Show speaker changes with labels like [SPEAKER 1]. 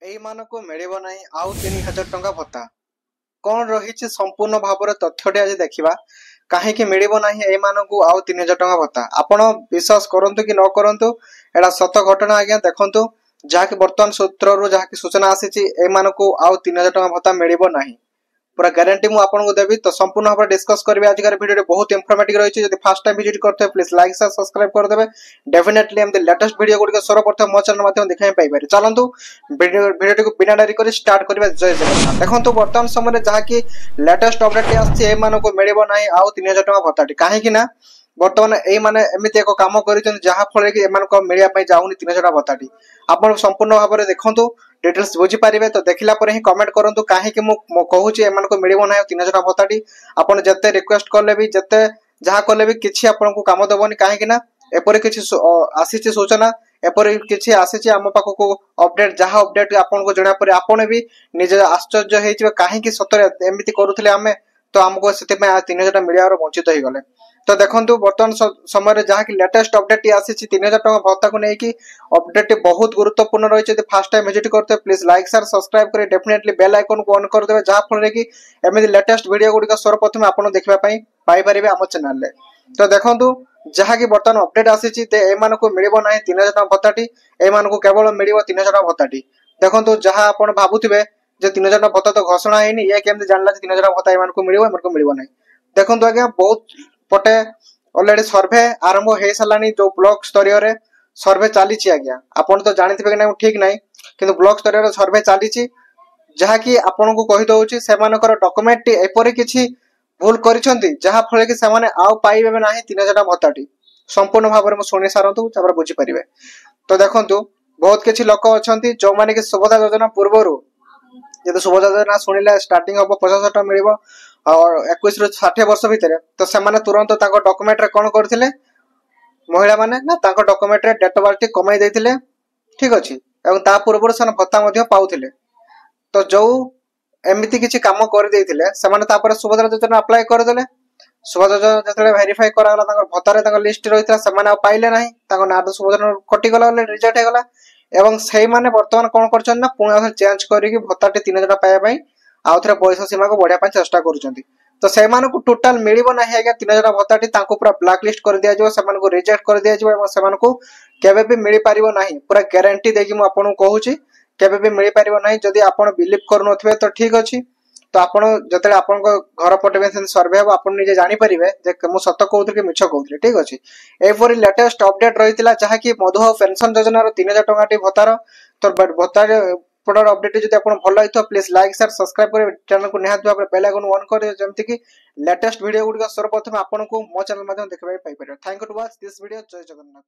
[SPEAKER 1] ଏଇମାନଙ୍କୁ ମିଳିବ ନାହିଁ ଆଉ 3000 ଟଙ୍କା ଭତ୍ତା। କଣ ରହିଛି ସମ୍ପୂର୍ଣ୍ଣ ଭାବରେ ତଥ୍ୟଟି ଆଜି ଦେଖିବା। କାହିଁକି ମିଳିବ ନାହିଁ ଏଇମାନଙ୍କୁ ଆଉ 3000 ଟଙ୍କା ଭତ୍ତା। ଆପଣ ବିଶ୍ୱାସ କରନ୍ତୁ କି ନ କରନ୍ତୁ, ଏଟା ସତ ଘଟଣା ଆଜ୍ଞା। ଦେଖନ୍ତୁ, ଯାହାକି ବର୍ତ୍ତମାନ ସୂତ୍ରରୁ ଯାହାକି ସୂଚନା ଆସିଛି, ଏମାନଙ୍କୁ ଆଉ 3000 ଟଙ୍କା ଭତ୍ତା ମିଳିବ ନାହିଁ। पूरा गारंटी मु आपको देवी। तो संपूर्ण भाव डिस्कस करेंगे आज वीडियो बहुत इनफॉर्मेटिव रही है। फर्स्ट टाइम विजिट करते हैं प्लीज लाइक शेयर सब्सक्राइब कर देबे। डेफिनेटली हम लेटेस्ट वीडियो गुडी सर्वप्रथम मो चैनल माध्यम देखै पाई पारे। चलंतु वीडियो को बिना देरी कर स्टार्ट करबा। जय जगन्नाथ। देखंतु वर्तमान समय जहा कि लेटेस्ट अपडेट आछि ए मानको मिलिबो नाही आउ 3000 टका भत्ताटी। काहे कि ना वर्तमान ए माने एमिति एको काम करिछन जहा फळे कि एमानको मिलिया पई जाउनी 3000 टका भत्ताटी। आपण संपूर्ण भाव में देखंतु डिटेल्स बुझी पारिबे। तो देखिला पर ही कमेंट करंतु काहे कि मु कहूची एमानको मिलिबो नाही 3000 टका भत्ताटी। आपण जते रिक्वेस्ट करले भी जते जहा करले भी किछि आपनको काम दबोनी। काहे कि ना एपरि किछि आसीछि सूचना, एपरि किछि आसीछि हम पाखको अपडेट। जहा अपडेट आपनको जणा पर आपण भी निजे आश्चर्य हेइछि काहे कि सतरे एमिति करूथले हमें। तो हमको सेते में 3000 टका मिलियार वंचित होई गले। तो देखंतु वर्तमान समय जहा कि लेटेस्ट अपडेट आसीछि 3000 टका भत्ता को नेकी अपडेट बहुत गुरुत्वपूर्ण रही है। फर्स्ट टाइम विजिट करते प्लीज लाइक शेयर सब्सक्राइब कर डेफिनेटली बेल आइकन को ऑन कर देबे। जहा फल कि एमिति लेटेस्ट वीडियो गुडी सर्वप्रथम आपण देखबा पई पाई परिबे हम चैनल ले। तो देखंतु जहा कि वर्तमान अपडेट आसीछि ते एमानको मिलिबो नाही 3000 टका भत्ताटी। एमानको केवल मिलिबो 3000 टका भत्ताटी। देखंतु जहा आपण भाबुथिबे जे 3000 टका भत्ता तो घोषणा हैनी, ये केमते जानला जे 3000 टका भत्ता एमानको मिलिबो नाही। देखंतु आज्ञा बहुत पटे ऑलरेडी सर्वे आरंभ हो सारानी। जो ब्लॉक स्तर रे सर्वे चली आज्ञा आपन तो जानथिबे कि ना ठीक नाही, किंतु ब्लॉक स्तर रे सर्वे चली जहा कि आपन को कहि दउची सेमानकर डॉक्यूमेंट एपरि किछि भूल करिसंती जहा फळे कि सेमाने आउ पाइबे नाही 3000 टका भत्ताटी। संपूर्ण भाव में सुनि सारंतु तबर बुझी परिबे। तो देखंतु बहुत किछि लोक अछंती जो माने कि सुभद्रा योजना पूर्वरु जदि सुभद्रा योजना सुनिले स्टार्टिंग हो 50,000 टका मिलिबो और 21 रु 60 वर्ष भितर। तो सेमाने तुरंत ताको डॉक्यूमेंट रे कोन करथिले महिला माने ना ताको डॉक्यूमेंट रे डेट ऑफ बर्थ कमाई देथिले, ठीक अछि, एवं ता पूर्वरु सन भत्ता मध्ये पाउथिले। तो जो एमिति किछि काम कर देथिले सेमाने तापर सुभद्रा योजना अप्लाई कर देले। सुभद्रा योजना जतले वेरीफाई करागला ताको भत्ता रे ताको लिस्ट रहितला सेमाने पाइले नाही, ताको ना तो सुभद्रा कटि गला रिजेक्ट हे गला। एवं सेही माने वर्तमान कोन करछन ना पुणी चेंज करिकि भत्ताटी 3000 टका पाया पई आउथरे पैसा सीमा को बढ़िया चेष्टा करुचंती। तो सेमानकु टोटल मिलिबो नाही आज्ञा 3000 टका भत्ताटी। तांको पूरा ब्लैक लिस्ट कर दिया जो, सेमानकु रिजेक्ट कर दिया जो एवं सेमानकु केबे भी मिलि पारिबो नाही। पूरा गारंटी देकी मु आपन कहूची केबे भी मिलि पारिबो नाही। जदि आपन बिलीव करनो थबे तो ठीक अछि। तो आपन जतले आपन को घर पटेबे सेन सर्वे हो आपन निजे जानि परिबे जे मु सत्य कहउथि कि मिछ कहउथि, ठीक अछि। एपरि लेटेस्ट अपडेट रहितला जहा कि मधुबाबु पेंशन योजना रो 3000 टका टी भत्तार। तो भत्ता प्रोडक्ट अपडेट जदि आपन भल लागितो प्लीज लाइक शेयर सब्सक्राइब कर चैनल को निहात भाबरे बेल आइकन ऑन कर जेमति कि लेटेस्ट वीडियो गुडी सर्वप्रथम आपन को मो चैनल माध्यम देखबे पाई परिबे। Thank you to watch this video. जय जगन्नाथ।